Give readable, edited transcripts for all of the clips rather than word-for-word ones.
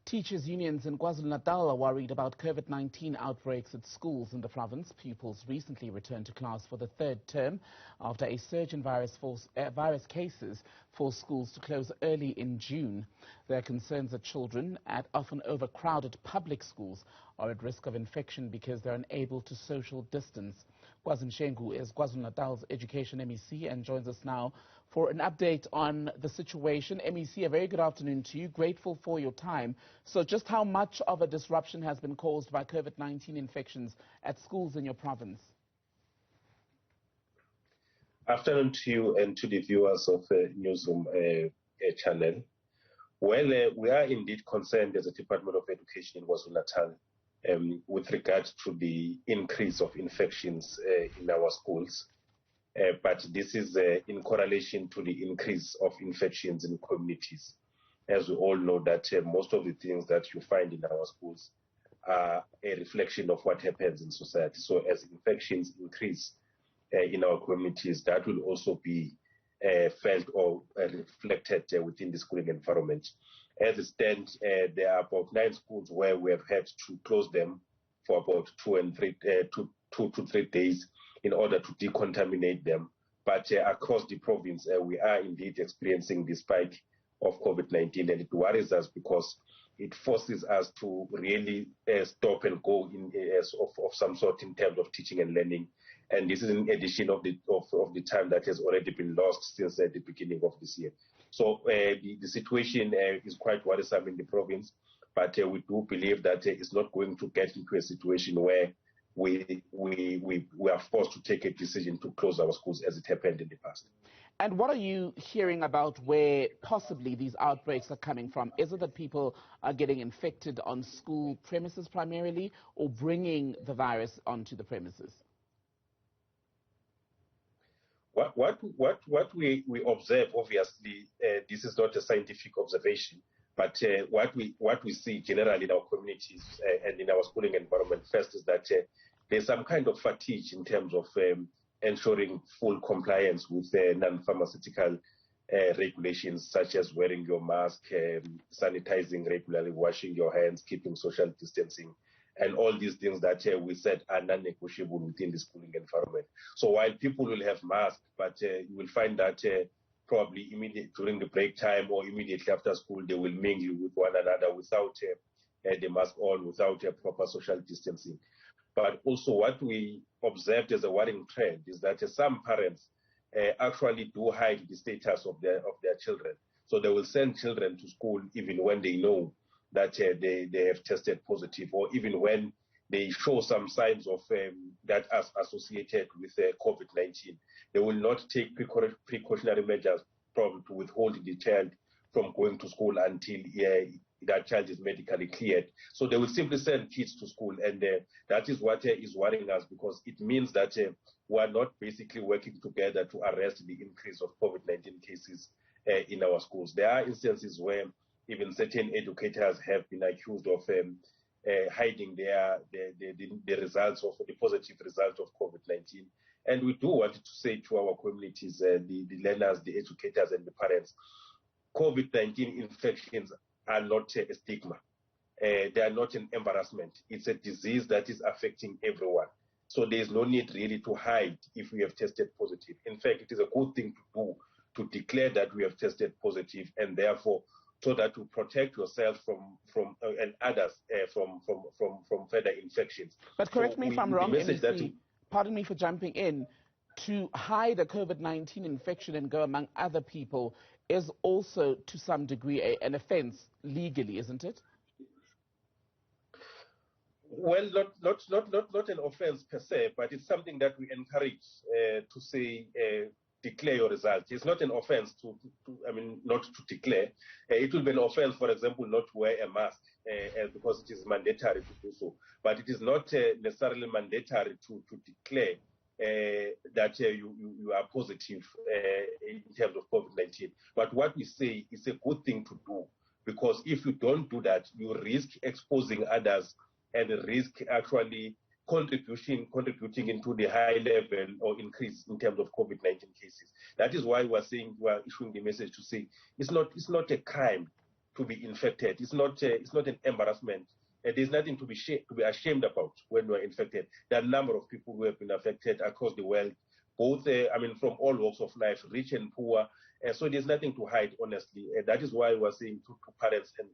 Teachers' unions in KwaZulu Natal are worried about COVID-19 outbreaks at schools in the province. Pupils recently returned to class for the third term after a surge in virus cases forced schools to close early in June. There are concerns that children at often overcrowded public schools are at risk of infection because they're unable to social distance. Kwazim Shengu is KwaZulu Natal's Education MEC and joins us now for an update on the situation. MEC, a very good afternoon to you. Grateful for your time. So just how much of a disruption has been caused by COVID-19 infections at schools in your province? Afternoon to you and to the viewers of Newzroom channel. Well, we are indeed concerned as a Department of Education in KwaZulu Natal with regard to the increase of infections in our schools. But this is in correlation to the increase of infections in communities. As we all know that most of the things that you find in our schools are a reflection of what happens in society. So as infections increase in our communities, that will also be felt or reflected within the schooling environment. As it stands, there are about 9 schools where we have had to close them for about 2 to 3 days in order to decontaminate them. But across the province, we are indeed experiencing the spike of COVID-19, and it worries us because it forces us to really stop and go in of some sort in terms of teaching and learning. And this is in addition of the time that has already been lost since the beginning of this year. So the situation is quite worrisome in the province, but we do believe that it's not going to get into a situation where we are forced to take a decision to close our schools as it happened in the past. And what are you hearing about where possibly these outbreaks are coming from? Is it that people are getting infected on school premises primarily, or bringing the virus onto the premises? What we observe, obviously, this is not a scientific observation, but what we see generally in our communities and in our schooling environment first is that there's some kind of fatigue in terms of ensuring full compliance with non-pharmaceutical regulations such as wearing your mask, sanitizing regularly, washing your hands, keeping social distancing, and all these things that we said are non-negotiable within the schooling environment. So while people will have masks, but you will find that probably immediately during the break time or immediately after school, they will mingle with one another without the mask on, without proper social distancing. But also what we observed as a worrying trend is that some parents actually do hide the status of their children. So they will send children to school even when they know that they have tested positive, or even when they show some signs of that are associated with COVID-19. They will not take precautionary measures probably to withhold the child from going to school until that child is medically cleared. So they will simply send kids to school, and that is what is worrying us, because it means that we are not basically working together to arrest the increase of COVID-19 cases in our schools. There are instances where even certain educators have been accused of hiding the results of the positive result of COVID-19. And we do want to say to our communities, the learners, the educators, and the parents, COVID-19 infections are not a stigma. They are not an embarrassment. It's a disease that is affecting everyone. So there is no need really to hide if we have tested positive. In fact, it is a good thing to do to declare that we have tested positive, and therefore so that to protect yourself from and others from further infections. But correct me if I'm wrong, MEC, pardon me for jumping in. To hide a COVID-19 infection and go among other people is also, to some degree, an offence legally, isn't it? Well, not an offence per se, but it's something that we encourage to say. Declare your results. It's not an offense not to declare. It will be an offense, for example, not to wear a mask because it is mandatory to do so. But it is not necessarily mandatory to declare that you are positive in terms of COVID-19. But what we say is a good thing to do, because if you don't do that, you risk exposing others and risk actually contributing into the high level or increase in terms of COVID-19 cases. That is why we are issuing the message to say it's not a crime to be infected. It's not an embarrassment. There's nothing to be ashamed about when we're infected. There are a number of people who have been affected across the world, both, from all walks of life, rich and poor. So there's nothing to hide, honestly. That is why we're saying to parents and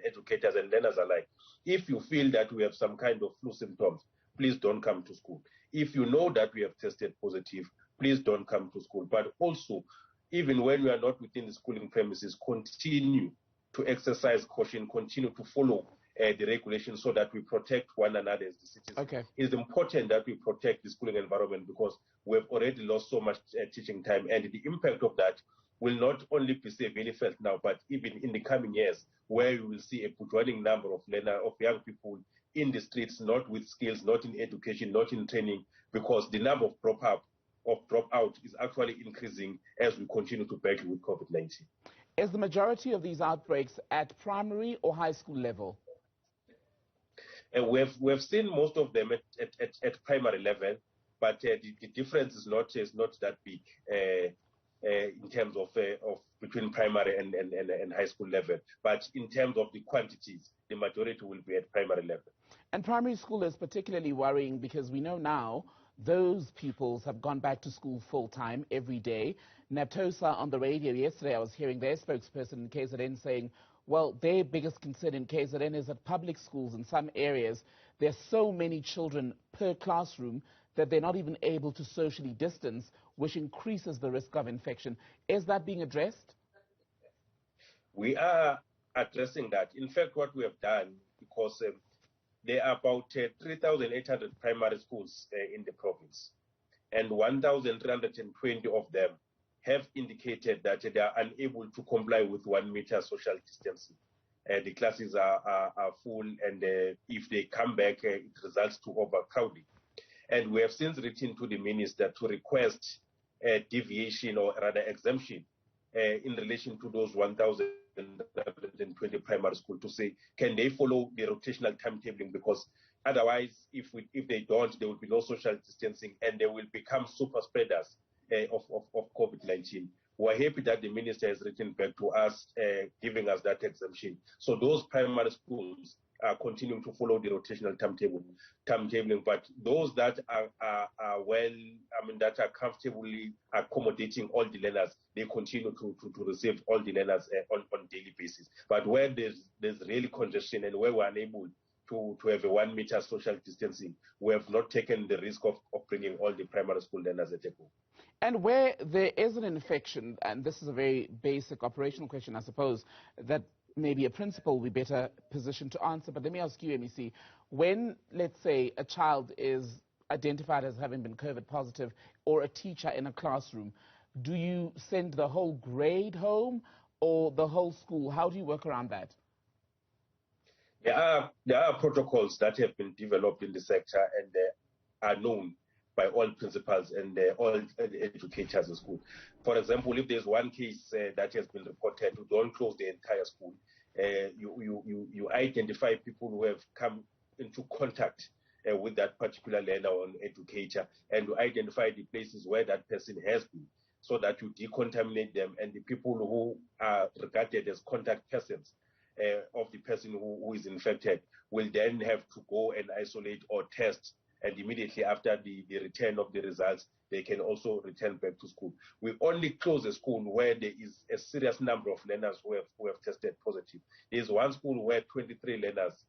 educators and learners alike, if you feel that we have some kind of flu symptoms, please don't come to school. If you know that we have tested positive, please don't come to school. But also, even when we are not within the schooling premises, continue to exercise caution, continue to follow the regulations so that we protect one another as the citizens. Okay. It's important that we protect the schooling environment because we've already lost so much teaching time, and the impact of that will not only be severely felt now, but even in the coming years, where we will see a growing number of young people in the streets, not with skills, not in education, not in training, because the number of dropout is actually increasing as we continue to battle with COVID-19. Is the majority of these outbreaks at primary or high school level? We've seen most of them at primary level, but the difference is not that big in terms of between primary and high school level. But in terms of the quantities, the majority will be at primary level. And primary school is particularly worrying because we know now those pupils have gone back to school full-time every day. Naptosa on the radio yesterday, I was hearing their spokesperson in KZN saying, well, their biggest concern in KZN is that public schools in some areas, there's so many children per classroom that they're not even able to socially distance, which increases the risk of infection. Is that being addressed? We are addressing that. In fact, what we have done, because there are about 3,800 primary schools in the province, and 1,320 of them have indicated that they are unable to comply with 1 meter social distancing. The classes are full, and if they come back, it results to overcrowding. And we have since written to the minister to request a deviation or rather exemption in relation to those 1,320 primary schools to say, can they follow the rotational timetabling? Because otherwise, if they don't, there will be no social distancing and they will become super spreaders of COVID-19. We're happy that the minister has written back to us, giving us that exemption. So those primary schools are continuing to follow the rotational timetabling, but those that are that are comfortably accommodating all the learners, they continue to receive all the learners on daily basis. But where there's really congestion and where we're unable to have a 1 meter social distancing, we have not taken the risk of bringing all the primary school learners at a go. And where there is an infection, and this is a very basic operational question, I suppose, that maybe a principal will be better positioned to answer, but let me ask you, MEC, when, let's say, a child is identified as having been COVID positive or a teacher in a classroom, do you send the whole grade home or the whole school? How do you work around that? There are protocols that have been developed in the sector and are known by all principals and all educators in school. For example, if there's one case that has been reported, you don't close the entire school. You identify people who have come into contact with that particular learner or educator, and you identify the places where that person has been, so that you decontaminate them, and the people who are regarded as contact persons of the person who is infected will then have to go and isolate or test, and immediately after the return of the results, they can also return back to school. We only close a school where there is a serious number of learners who have tested positive. There is one school where 23 learners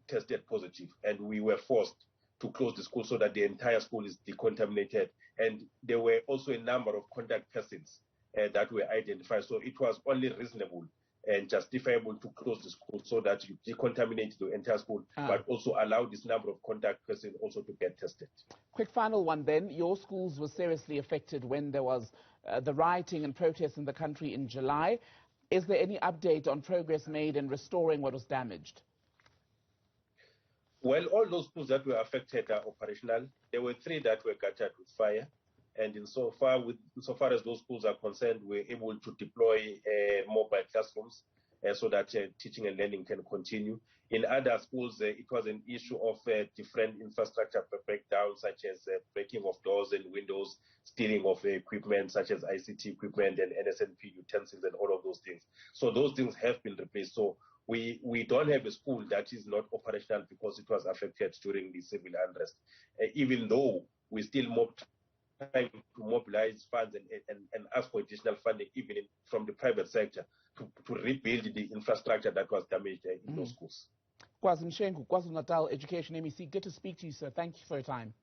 tested positive, and we were forced to close the school so that the entire school is decontaminated. And there were also a number of contact persons that were identified. So it was only reasonable and justifiable to close the school so that you decontaminate the entire school, but also allow this number of contact persons also to get tested. Quick final one then. Your schools were seriously affected when there was the rioting and protests in the country in July. Is there any update on progress made in restoring what was damaged? Well, all those schools that were affected are operational. There were 3 that were gutted with fire. And insofar as those schools are concerned, we're able to deploy mobile classrooms so that teaching and learning can continue. In other schools, it was an issue of different infrastructure breakdowns, such as breaking of doors and windows, stealing of equipment, such as ICT equipment and NSNP utensils and all of those things. So those things have been replaced. So we don't have a school that is not operational because it was affected during the civil unrest, even though we still trying to mobilize funds and ask for additional funding, even from the private sector, to rebuild the infrastructure that was damaged in those schools. KwaZulu Natal Education MEC, good to speak to you, sir. Thank you for your time.